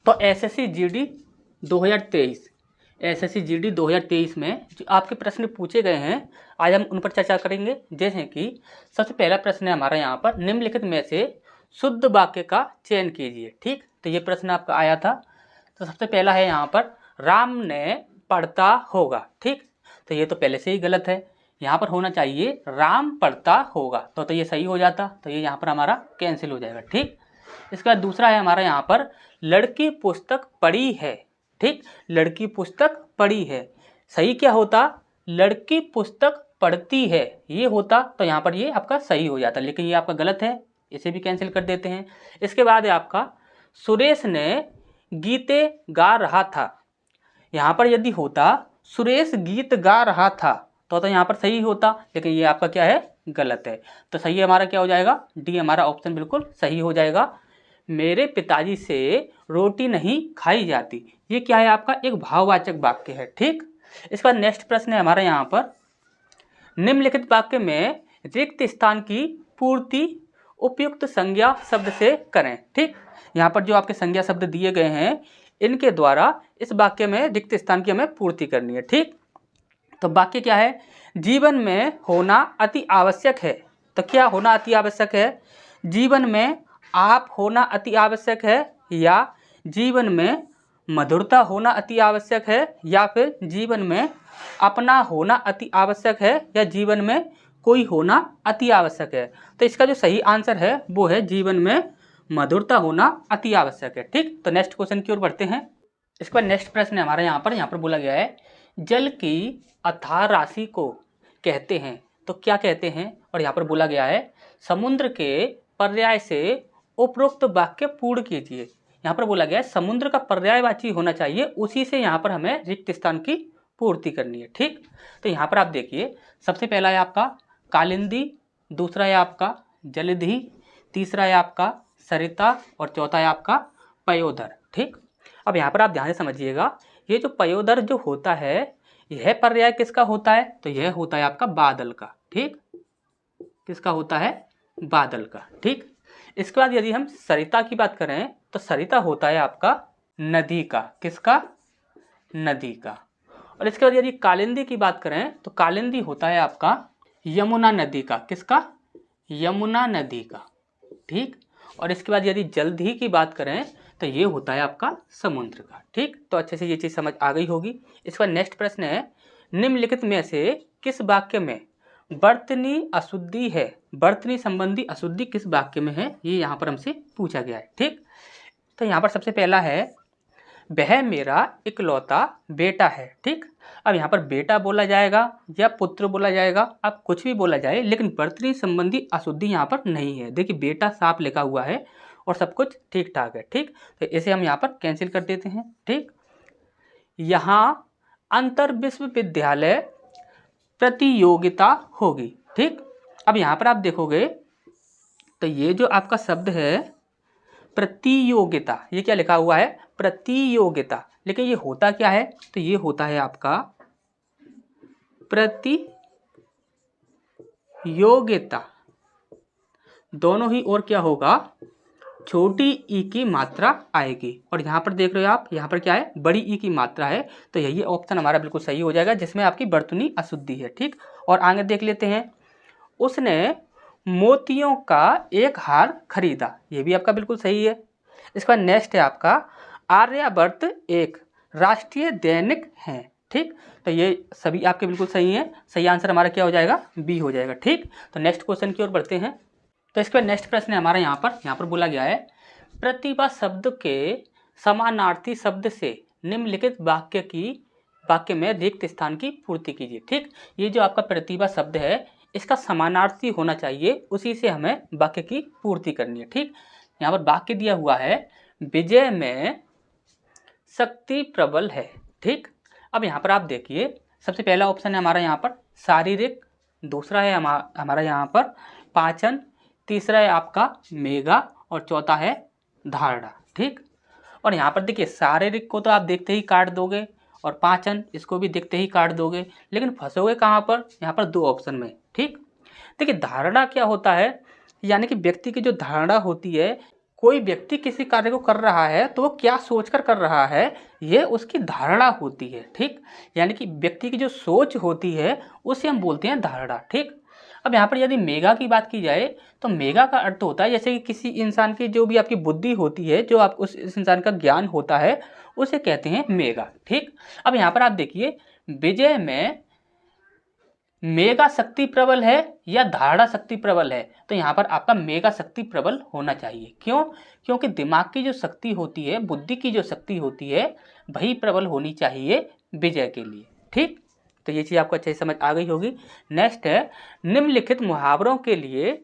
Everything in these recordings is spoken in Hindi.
तो एसएससी जीडी 2023 में जो आपके प्रश्न पूछे गए हैं आज हम उन पर चर्चा करेंगे। जैसे कि सबसे पहला प्रश्न है हमारा यहाँ पर, निम्नलिखित में से शुद्ध वाक्य का चयन कीजिए। ठीक, तो ये प्रश्न आपका आया था। तो सबसे पहला है यहाँ पर, राम ने पढ़ता होगा। ठीक, तो ये तो पहले से ही गलत है, यहाँ पर होना चाहिए राम पढ़ता होगा, तो ये सही हो जाता, तो ये यहाँ पर हमारा कैंसिल हो जाएगा। ठीक, इसका दूसरा है हमारा यहाँ पर, लड़की पुस्तक पढ़ी है। ठीक, लड़की पुस्तक पढ़ी है, सही क्या होता, लड़की पुस्तक पढ़ती है ये होता, तो यहाँ पर ये आपका सही हो जाता, लेकिन ये आपका गलत है, इसे भी कैंसिल कर देते हैं। इसके बाद है आपका, सुरेश ने गीते गा रहा था। यहाँ पर यदि होता सुरेश गीत गा रहा था तो यहाँ पर सही होता, लेकिन ये आपका क्या है, गलत है। तो सही हमारा क्या हो जाएगा, डी हमारा ऑप्शन बिल्कुल सही हो जाएगा। मेरे पिताजी से रोटी नहीं खाई जाती, ये क्या है आपका, एक भाववाचक वाक्य है। ठीक, इसका नेक्स्ट प्रश्न है हमारा यहाँ पर, निम्नलिखित वाक्य में रिक्त स्थान की पूर्ति उपयुक्त संज्ञा शब्द से करें। ठीक, यहाँ पर जो आपके संज्ञा शब्द दिए गए हैं इनके द्वारा इस वाक्य में रिक्त स्थान की हमें पूर्ति करनी है। ठीक, तो वाक्य क्या है, जीवन में होना अति आवश्यक है। तो क्या होना अति आवश्यक है, जीवन में आप होना अति आवश्यक है, या जीवन में मधुरता होना अति आवश्यक है, या फिर जीवन में अपना होना अति आवश्यक है, या जीवन में कोई होना अति आवश्यक है। तो इसका जो सही आंसर है वो है जीवन में मधुरता होना अति आवश्यक है। ठीक, तो नेक्स्ट क्वेश्चन की ओर बढ़ते हैं। इसके बाद नेक्स्ट प्रश्न है हमारा यहाँ पर बोला गया है, जल की अथाह राशि को कहते हैं, तो क्या कहते हैं, और यहाँ पर बोला गया है समुद्र के पर्याय से उपरोक्त वाक्य पूर्ण कीजिए। यहाँ पर बोला गया है समुद्र का पर्यायवाची होना चाहिए, उसी से यहाँ पर हमें रिक्त स्थान की पूर्ति करनी है। ठीक, तो यहाँ पर आप देखिए, सबसे पहला है आपका कालिंदी, दूसरा है आपका जलधि, तीसरा है आपका सरिता, और चौथा है आपका पयोधर। ठीक, अब यहाँ पर आप ध्यान से समझिएगा, ये जो पयोधर जो होता है यह पर्याय किसका होता है, तो यह होता है आपका बादल का। ठीक, किसका होता है, बादल का। ठीक, इसके बाद यदि हम सरिता की बात करें तो सरिता होता है आपका नदी का, किसका, नदी का। और इसके बाद यदि कालिंदी की बात करें तो कालिंदी होता है आपका यमुना नदी का, किसका, यमुना नदी का। ठीक, और इसके बाद यदि जलधि की बात करें तो ये होता है आपका समुद्र का। ठीक, तो अच्छे से ये चीज़ समझ आ गई होगी। इसके बाद नेक्स्ट प्रश्न है, निम्नलिखित में से किस वाक्य में वर्तनी अशुद्धि है, वर्तनी संबंधी अशुद्धि किस वाक्य में है, ये यहाँ पर हमसे पूछा गया है। ठीक, तो यहाँ पर सबसे पहला है, वह मेरा इकलौता बेटा है। ठीक, अब यहाँ पर बेटा बोला जाएगा या पुत्र बोला जाएगा, अब कुछ भी बोला जाए, लेकिन वर्तनी संबंधी अशुद्धि यहाँ पर नहीं है। देखिए बेटा साफ लिखा हुआ है और सब कुछ ठीक ठाक है। ठीक, तो इसे हम यहाँ पर कैंसिल कर देते हैं। ठीक, यहाँ अंतर विश्वविद्यालय प्रतियोगिता होगी। ठीक, अब यहाँ पर आप देखोगे तो ये जो आपका शब्द है प्रतियोगिता, ये क्या लिखा हुआ है, प्रतियोगिता, लेकिन ये होता क्या है, तो ये होता है आपका प्रतियोगिता। दोनों ही और क्या होगा, छोटी ई की मात्रा आएगी, और यहाँ पर देख रहे हो आप, यहाँ पर क्या है, बड़ी ई की मात्रा है, तो यही ऑप्शन हमारा बिल्कुल सही हो जाएगा, जिसमें आपकी वर्तनी अशुद्धि है। ठीक, और आगे देख लेते हैं, उसने मोतियों का एक हार खरीदा, ये भी आपका बिल्कुल सही है। इसके बाद नेक्स्ट है आपका, आर्यावर्त एक राष्ट्रीय दैनिक है। ठीक, तो ये सभी आपके बिल्कुल सही हैं, सही आंसर हमारा क्या हो जाएगा, बी हो जाएगा। ठीक, तो नेक्स्ट क्वेश्चन की ओर बढ़ते हैं। तो इसके बाद नेक्स्ट प्रश्न है हमारा यहाँ पर बोला गया है, प्रतिभा शब्द के समानार्थी शब्द से निम्नलिखित वाक्य में रिक्त स्थान की पूर्ति कीजिए। ठीक, ये जो आपका प्रतिभा शब्द है इसका समानार्थी होना चाहिए, उसी से हमें वाक्य की पूर्ति करनी है। ठीक, यहाँ पर वाक्य दिया हुआ है, विजय में शक्ति प्रबल है। ठीक, अब यहाँ पर आप देखिए, सबसे पहला ऑप्शन है हमारा यहाँ पर शारीरिक, दूसरा है हमारा यहाँ पर पाचन, तीसरा है आपका मेगा, और चौथा है धारणा। ठीक, और यहाँ पर देखिए शारीरिक को तो आप देखते ही काट दोगे, और पाचन इसको भी देखते ही काट दोगे, लेकिन फंसोगे कहाँ पर, यहाँ पर दो ऑप्शन में। ठीक, देखिए धारणा क्या होता है, यानी कि व्यक्ति की जो धारणा होती है कोई व्यक्ति किसी कार्य को कर रहा है तो वो क्या सोचकर कर रहा है, ये उसकी धारणा होती है। ठीक, यानी कि व्यक्ति की जो सोच होती है उसे हम बोलते हैं धारणा। ठीक, अब यहाँ पर यदि मेगा की बात की जाए तो मेगा का अर्थ होता है जैसे कि किसी इंसान की जो भी आपकी बुद्धि होती है, जो आप उस इंसान का ज्ञान होता है, उसे कहते हैं मेगा। ठीक, अब यहाँ पर आप देखिए विजय में मेगा शक्ति प्रबल है या धारणा शक्ति प्रबल है, तो यहाँ पर आपका मेगा शक्ति प्रबल होना चाहिए। क्यों? क्योंकि दिमाग की जो शक्ति होती है, बुद्धि की जो शक्ति होती है, वही प्रबल होनी चाहिए विजय के लिए। ठीक, तो ये चीज़ आपको अच्छे से समझ आ गई होगी। नेक्स्ट है निम्नलिखित मुहावरों के लिए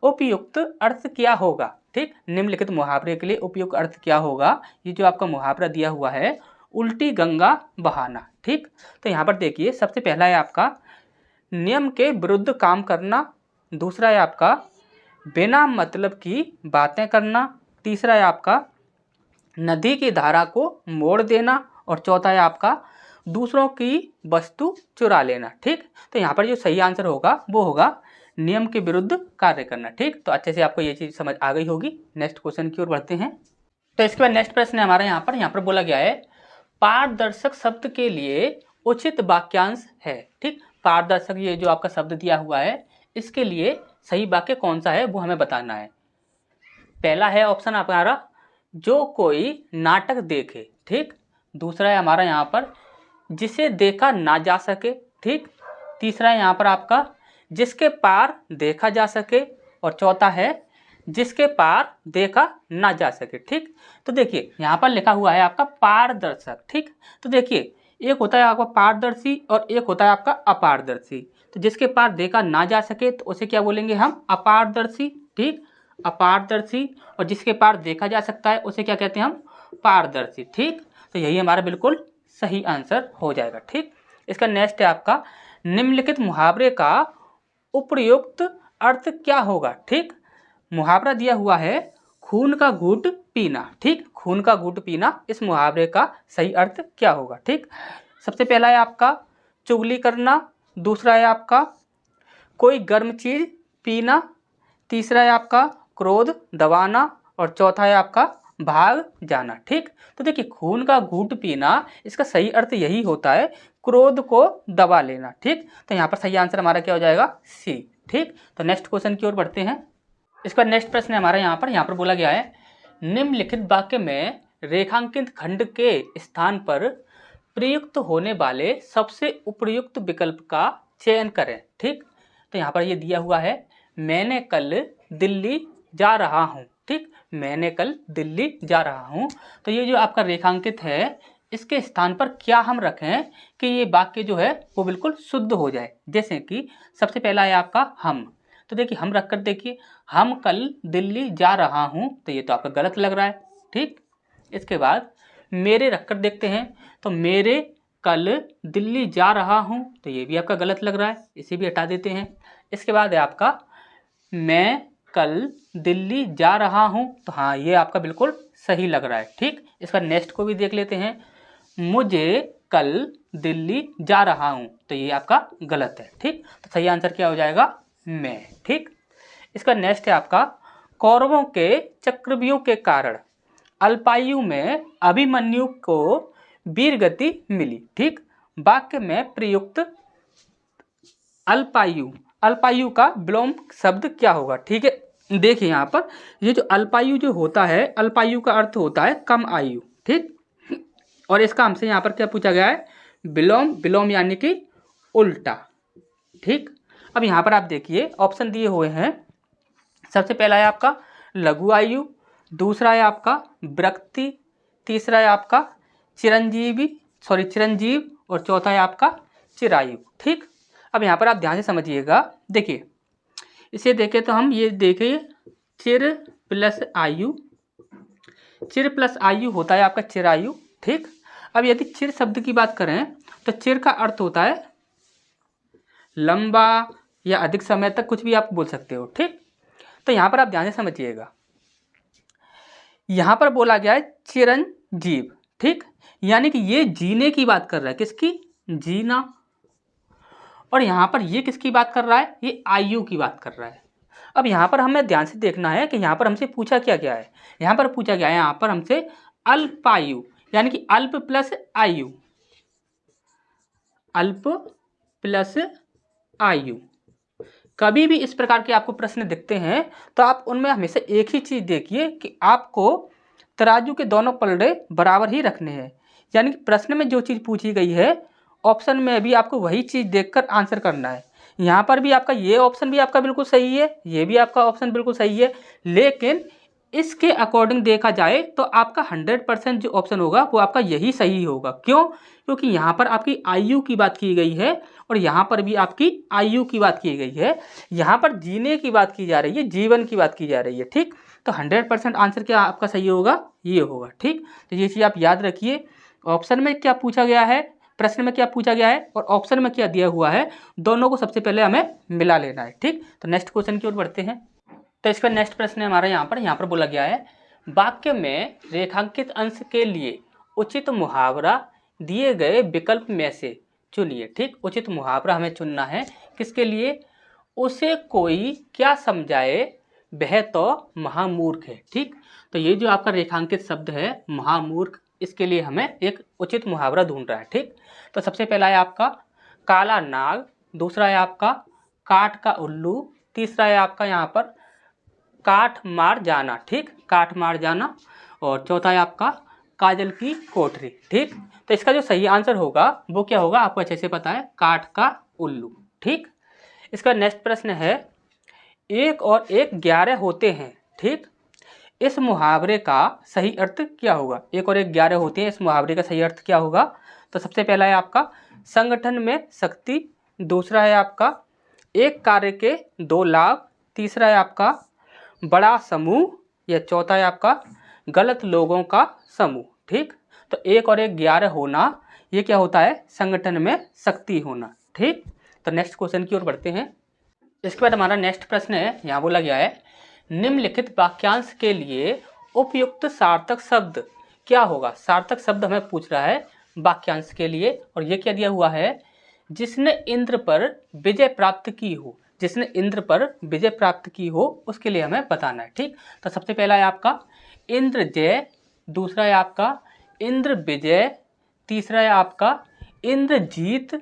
उपयुक्त अर्थ क्या होगा। ठीक, निम्नलिखित मुहावरे के लिए उपयुक्त अर्थ क्या होगा, ये जो आपका मुहावरा दिया हुआ है उल्टी गंगा बहाना। ठीक, तो यहाँ पर देखिए सबसे पहला है आपका नियम के विरुद्ध काम करना, दूसरा है आपका बिना मतलब की बातें करना, तीसरा है आपका नदी की धारा को मोड़ देना, और चौथा है आपका दूसरों की वस्तु चुरा लेना। ठीक, तो यहाँ पर जो सही आंसर होगा वो होगा नियम के विरुद्ध कार्य करना। ठीक, तो अच्छे से आपको ये चीज़ समझ आ गई होगी। नेक्स्ट क्वेश्चन की ओर बढ़ते हैं। तो इसके बाद नेक्स्ट प्रश्न है हमारा यहाँ पर बोला गया है पारदर्शक शब्द के लिए उचित वाक्यांश है। ठीक, पारदर्शक ये जो आपका शब्द दिया हुआ है, इसके लिए सही वाक्य कौन सा है वो हमें बताना है। पहला है ऑप्शन हमारा जो कोई नाटक देखे। ठीक, दूसरा है हमारा यहाँ पर जिसे देखा ना जा सके। ठीक, तीसरा है यहाँ पर आपका जिसके पार देखा जा सके, और चौथा है जिसके पार देखा ना जा सके। ठीक, तो देखिए यहाँ पर लिखा हुआ है आपका पारदर्शक। ठीक, तो देखिए एक होता है आपका पारदर्शी और एक होता है आपका अपारदर्शी। तो जिसके पार देखा ना जा सके तो उसे क्या बोलेंगे हम, अपारदर्शी। ठीक, अपारदर्शी, और जिसके पार देखा जा सकता है उसे क्या कहते हैं हम, पारदर्शी। ठीक, तो यही हमारा बिल्कुल सही आंसर हो जाएगा। ठीक, इसका नेक्स्ट है आपका निम्नलिखित मुहावरे का उपयुक्त अर्थ क्या होगा। ठीक, मुहावरा दिया हुआ है खून का घूंट पीना। ठीक, खून का घूंट पीना, इस मुहावरे का सही अर्थ क्या होगा। ठीक, सबसे पहला है आपका चुगली करना, दूसरा है आपका कोई गर्म चीज पीना, तीसरा है आपका क्रोध दबाना, और चौथा है आपका भाग जाना। ठीक, तो देखिए खून का घूंट पीना, इसका सही अर्थ यही होता है क्रोध को दबा लेना। ठीक, तो यहाँ पर सही आंसर हमारा क्या हो जाएगा, सी। ठीक, तो नेक्स्ट क्वेश्चन की ओर बढ़ते हैं। इसका नेक्स्ट प्रश्न है हमारा यहाँ पर बोला गया है निम्नलिखित वाक्य में रेखांकित खंड के स्थान पर प्रयुक्त होने वाले सबसे उपयुक्त विकल्प का चयन करें। ठीक, तो यहाँ पर ये दिया हुआ है मैंने कल दिल्ली जा रहा हूँ। ठीक, मैंने कल दिल्ली जा रहा हूँ, तो ये जो आपका रेखांकित है इसके स्थान पर क्या हम रखें कि ये वाक्य जो है वो बिल्कुल शुद्ध हो जाए। जैसे कि सबसे पहला है आपका हम, तो देखिए हम रखकर देखिए हम कल दिल्ली जा रहा हूँ, तो ये तो आपका गलत लग रहा है। ठीक, इसके बाद मेरे रखकर देखते हैं, तो मेरे कल दिल्ली जा रहा हूँ, तो ये भी आपका गलत लग रहा है, इसे भी हटा देते हैं। इसके बाद है आपका मैं कल दिल्ली जा रहा हूँ, तो हाँ ये आपका बिल्कुल सही लग रहा है। ठीक, इसका नेक्स्ट को भी देख लेते हैं मुझे कल दिल्ली जा रहा हूँ, तो ये आपका गलत है। ठीक, तो सही आंसर क्या हो जाएगा, मैं। ठीक, इसका नेक्स्ट है आपका कौरवों के चक्रव्यूह के कारण अल्पायु में अभिमन्यु को वीर गति मिली। ठीक, वाक्य में प्रयुक्त अल्पायु का विलोम शब्द क्या होगा। ठीक है, देखिए यहाँ पर ये जो अल्पायु जो होता है, अल्पायु का अर्थ होता है कम आयु। ठीक, और इसका हमसे यहाँ पर क्या पूछा गया है, विलोम यानी कि उल्टा। ठीक, अब यहाँ पर आप देखिए ऑप्शन दिए हुए हैं, सबसे पहला है आपका लघु आयु, दूसरा है आपका व्रक्ति, तीसरा है आपका चिरंजीव, और चौथा है आपका चिरायु। ठीक, अब यहाँ पर आप ध्यान से समझिएगा, देखिए इसे देखें तो हम ये देखिए चिर प्लस आयु होता है आपका चिरायु। ठीक, अब यदि चिर शब्द की बात करें तो चिर का अर्थ होता है लंबा या अधिक समय तक, कुछ भी आप बोल सकते हो। ठीक, तो यहाँ पर आप ध्यान से समझिएगा, यहाँ पर बोला गया है चिरंजीव। ठीक, यानी कि ये जीने की बात कर रहा है, किसकी, जीना, और यहाँ पर ये किसकी बात कर रहा है, ये आयु की बात कर रहा है। अब यहाँ पर हमें ध्यान से देखना है कि यहाँ पर हमसे पूछा क्या गया है। यहाँ पर पूछा गया है यहाँ पर हमसे अल्पायु, यानी कि अल्प प्लस आयु, अल्प प्लस आयु। कभी भी इस प्रकार के आपको प्रश्न दिखते हैं तो आप उनमें हमेशा एक ही चीज़ देखिए कि आपको तराजू के दोनों पलड़े बराबर ही रखने हैं। यानी कि प्रश्न में जो चीज़ पूछी गई है ऑप्शन में भी आपको वही चीज़ देखकर आंसर करना है। यहाँ पर भी आपका ये ऑप्शन भी आपका बिल्कुल सही है, ये भी आपका ऑप्शन बिल्कुल सही है, लेकिन इसके अकॉर्डिंग देखा जाए तो आपका 100% जो ऑप्शन होगा वो आपका यही सही होगा। क्यों? क्योंकि यहाँ पर आपकी आयु की बात की गई है और यहाँ पर भी आपकी आयु की बात की गई है। यहाँ पर जीने की बात की जा रही है, जीवन की बात की जा रही है। ठीक, तो 100% आंसर क्या आपका सही होगा? ये होगा। ठीक, तो ये चीज़ आप याद रखिए। ऑप्शन में क्या पूछा गया है, प्रश्न में क्या पूछा गया है और ऑप्शन में क्या दिया हुआ है, दोनों को सबसे पहले हमें मिला लेना है। ठीक, तो नेक्स्ट क्वेश्चन की ओर बढ़ते हैं। तो इसका नेक्स्ट प्रश्न है हमारा यहाँ पर बोला गया है, वाक्य में रेखांकित अंश के लिए उचित मुहावरा दिए गए विकल्प में से चुनिए। ठीक, उचित मुहावरा हमें चुनना है। किसके लिए? उसे कोई क्या समझाए वह तो महामूर्ख है। ठीक, तो ये जो आपका रेखांकित शब्द है महामूर्ख, इसके लिए हमें एक उचित मुहावरा ढूंढ रहा है। ठीक, तो सबसे पहला है आपका काला नाग, दूसरा है आपका काठ का उल्लू, तीसरा है आपका यहाँ पर काठ मार जाना। ठीक, काठ मार जाना, और चौथा है आपका काजल की कोठरी। ठीक, तो इसका जो सही आंसर होगा वो क्या होगा आपको अच्छे से पता है, काठ का उल्लू। ठीक, इसका नेक्स्ट प्रश्न है, 1 और 1 11 होते हैं। ठीक, इस मुहावरे का सही अर्थ क्या होगा? 1 और 1 11 होते हैं, इस मुहावरे का सही अर्थ क्या होगा? तो सबसे पहला है आपका संगठन में शक्ति, दूसरा है आपका एक कार्य के 2 लाभ, तीसरा है आपका बड़ा समूह, या चौथा है आपका गलत लोगों का समूह। ठीक, तो 1 और 1 11 होना ये क्या होता है? संगठन में शक्ति होना। ठीक, तो नेक्स्ट क्वेश्चन की ओर बढ़ते हैं। इसके बाद हमारा नेक्स्ट प्रश्न है, यहाँ बोला गया है, निम्नलिखित वाक्यांश के लिए उपयुक्त सार्थक शब्द क्या होगा? सार्थक शब्द हमें पूछ रहा है वाक्यांश के लिए, और ये क्या दिया हुआ है, जिसने इंद्र पर विजय प्राप्त की हो, जिसने इंद्र पर विजय प्राप्त की हो उसके लिए हमें बताना है। ठीक, तो सबसे पहला है आपका इंद्र जय, दूसरा है आपका इंद्र विजय, तीसरा है आपका इंद्र जीत,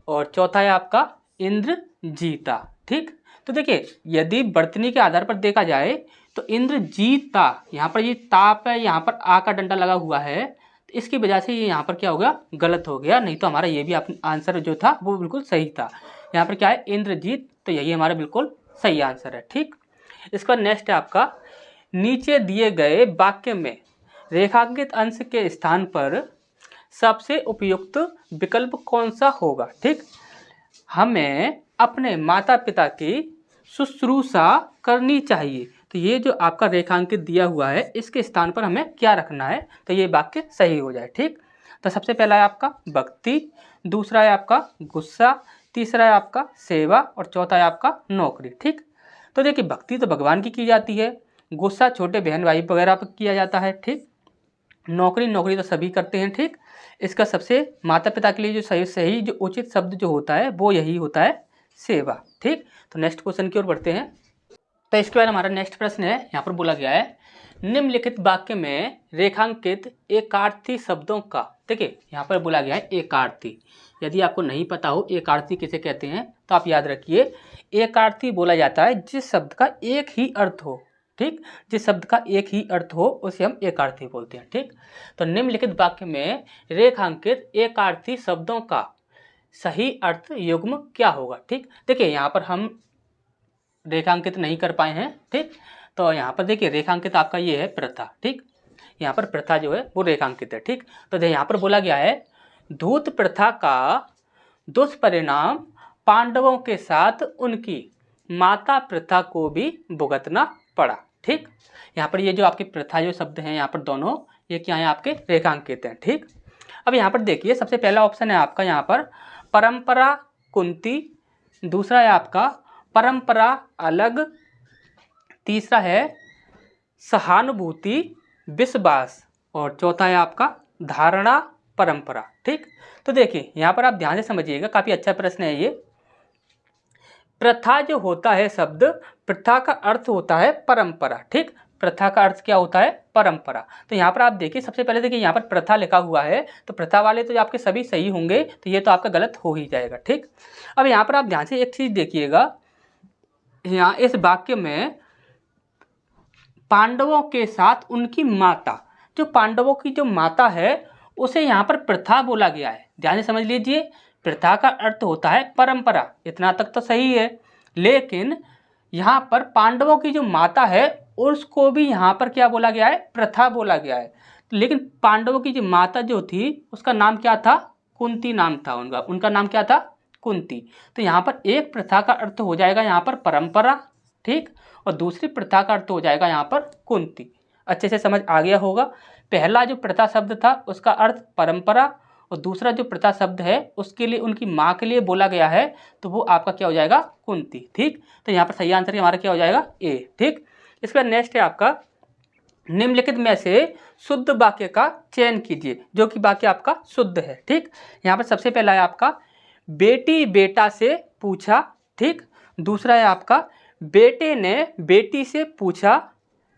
और चौथा है आपका इंद्र जीता। ठीक, तो देखिए यदि वर्तनी के आधार पर देखा जाए तो इंद्र जीता, यहाँ पर ये ताप है, यहाँ पर आ का डंडा लगा हुआ है, तो इसकी वजह से ये यहाँ पर क्या हो गया, गलत हो गया। नहीं तो हमारा ये भी आंसर जो था वो बिल्कुल सही था। यहाँ पर क्या है, इंद्रजीत, तो यही हमारा बिल्कुल सही आंसर है। ठीक, इसका नेक्स्ट है आपका, नीचे दिए गए वाक्य में रेखांकित अंश के स्थान पर सबसे उपयुक्त विकल्प कौन सा होगा? ठीक, हमें अपने माता पिता की शुश्रूषा करनी चाहिए, तो ये जो आपका रेखांकित दिया हुआ है इसके स्थान पर हमें क्या रखना है, तो ये वाक्य सही हो जाए। ठीक, तो सबसे पहला है आपका भक्ति, दूसरा है आपका गुस्सा, तीसरा है आपका सेवा, और चौथा है आपका नौकरी। ठीक, तो देखिए भक्ति तो भगवान की जाती है, गुस्सा छोटे बहन भाई वगैरह पर किया जाता है। ठीक, नौकरी तो सभी करते हैं। ठीक, इसका सबसे माता पिता के लिए जो सही जो उचित शब्द जो होता है वो यही होता है, सेवा। ठीक, तो नेक्स्ट क्वेश्चन की ओर बढ़ते हैं। तो इसके बाद हमारा नेक्स्ट प्रश्न है, यहाँ पर बोला गया है, निम्नलिखित वाक्य में रेखांकित एकार्थी शब्दों का, देखिए यहाँ पर बोला गया है एकार्थी, यदि आपको नहीं पता हो एकार्थी किसे कहते हैं तो आप याद रखिए, एकार्थी बोला जाता है जिस शब्द का एक ही अर्थ हो। ठीक, जिस शब्द का एक ही अर्थ हो उसे हम एकार्थी बोलते हैं। ठीक, तो निम्नलिखित वाक्य में रेखांकित एकार्थी शब्दों का सही अर्थ युग्म क्या होगा? ठीक, देखिए यहाँ पर हम रेखांकित नहीं कर पाए हैं। ठीक, तो यहाँ पर देखिए रेखांकित आपका ये है प्रथा। ठीक, यहाँ पर प्रथा जो है वो रेखांकित है। ठीक, तो यहाँ पर बोला गया है, धूत प्रथा का दुष्परिणाम पांडवों के साथ उनकी माता प्रथा को भी भुगतना पड़ा। ठीक, यहाँ पर ये जो आपकी प्रथा जो शब्द हैं यहाँ पर दोनों ये क्या है, आपके रेखांकित हैं। ठीक, अब यहाँ पर देखिए सबसे पहला ऑप्शन है आपका यहाँ पर परंपरा कुंती, दूसरा है आपका परंपरा अलग, तीसरा है सहानुभूति विश्वास, और चौथा है आपका धारणा परंपरा। ठीक, तो देखिए यहाँ पर आप ध्यान से समझिएगा, काफ़ी अच्छा प्रश्न है ये। प्रथा जो होता है शब्द, प्रथा का अर्थ होता है परंपरा। ठीक, प्रथा का अर्थ क्या होता है? परंपरा। तो यहाँ पर आप देखिए, सबसे पहले देखिए यहाँ पर प्रथा लिखा हुआ है, तो प्रथा वाले तो आपके सभी सही होंगे, तो ये तो आपका गलत हो ही जाएगा। ठीक, अब यहाँ पर आप ध्यान से एक चीज देखिएगा, यहाँ इस वाक्य में पांडवों के साथ उनकी माता, जो पांडवों की जो माता है उसे यहाँ पर प्रथा बोला गया है। ध्यान से समझ लीजिए, प्रथा का अर्थ होता है परंपरा, इतना तक तो सही है, लेकिन यहाँ पर पांडवों की जो माता है उसको भी यहाँ पर क्या बोला गया है? प्रथा बोला गया है। लेकिन पांडवों की जो माता जो थी उसका नाम क्या था? कुंती नाम था उनका नाम क्या था? कुंती। तो यहाँ पर एक प्रथा का अर्थ हो जाएगा यहाँ पर परंपरा, ठीक, और दूसरी प्रथा का अर्थ हो जाएगा यहाँ पर कुंती। अच्छे से समझ आ गया होगा। पहला जो प्रथा शब्द था उसका अर्थ परंपरा, और दूसरा जो प्रथा शब्द है उसके लिए उनकी माँ के लिए बोला गया है, तो वो आपका क्या हो जाएगा? कुंती। ठीक, तो यहाँ पर सही आंसर हमारा क्या हो जाएगा? ए। ठीक, इसके बाद नेक्स्ट है आपका, निम्नलिखित में से शुद्ध वाक्य का चयन कीजिए जो कि वाक्य आपका शुद्ध है। ठीक, यहाँ पर सबसे पहला है आपका बेटी बेटा से पूछा। ठीक, दूसरा है आपका बेटे ने बेटी से पूछा,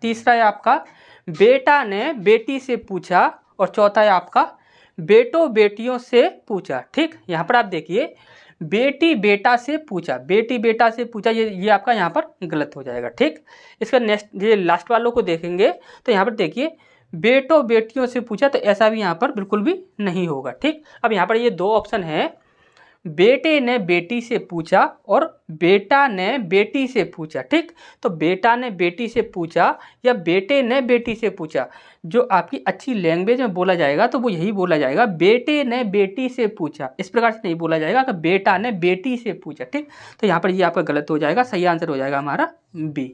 तीसरा है आपका बेटा ने बेटी से पूछा, और चौथा है आपका बेटों बेटियों से पूछा। ठीक, यहाँ पर आप देखिए बेटी बेटा से पूछा, बेटी बेटा से पूछा, ये आपका यहाँ पर गलत हो जाएगा। ठीक, इसका नेक्स्ट ये लास्ट वालों को देखेंगे तो यहाँ पर देखिए बेटों बेटियों से पूछा, तो ऐसा भी यहाँ पर बिल्कुल भी नहीं होगा। ठीक, अब यहाँ पर ये दो ऑप्शन है, बेटे ने बेटी से पूछा और बेटा ने बेटी से पूछा। ठीक, तो बेटा ने बेटी से पूछा या बेटे ने बेटी से पूछा, जो आपकी अच्छी लैंग्वेज में बोला जाएगा तो वो यही बोला जाएगा बेटे ने बेटी से पूछा। इस प्रकार से नहीं बोला जाएगा कि बेटा ने बेटी से पूछा। ठीक, तो यहाँ पर ये आपका गलत हो जाएगा, सही आंसर हो जाएगा हमारा बी।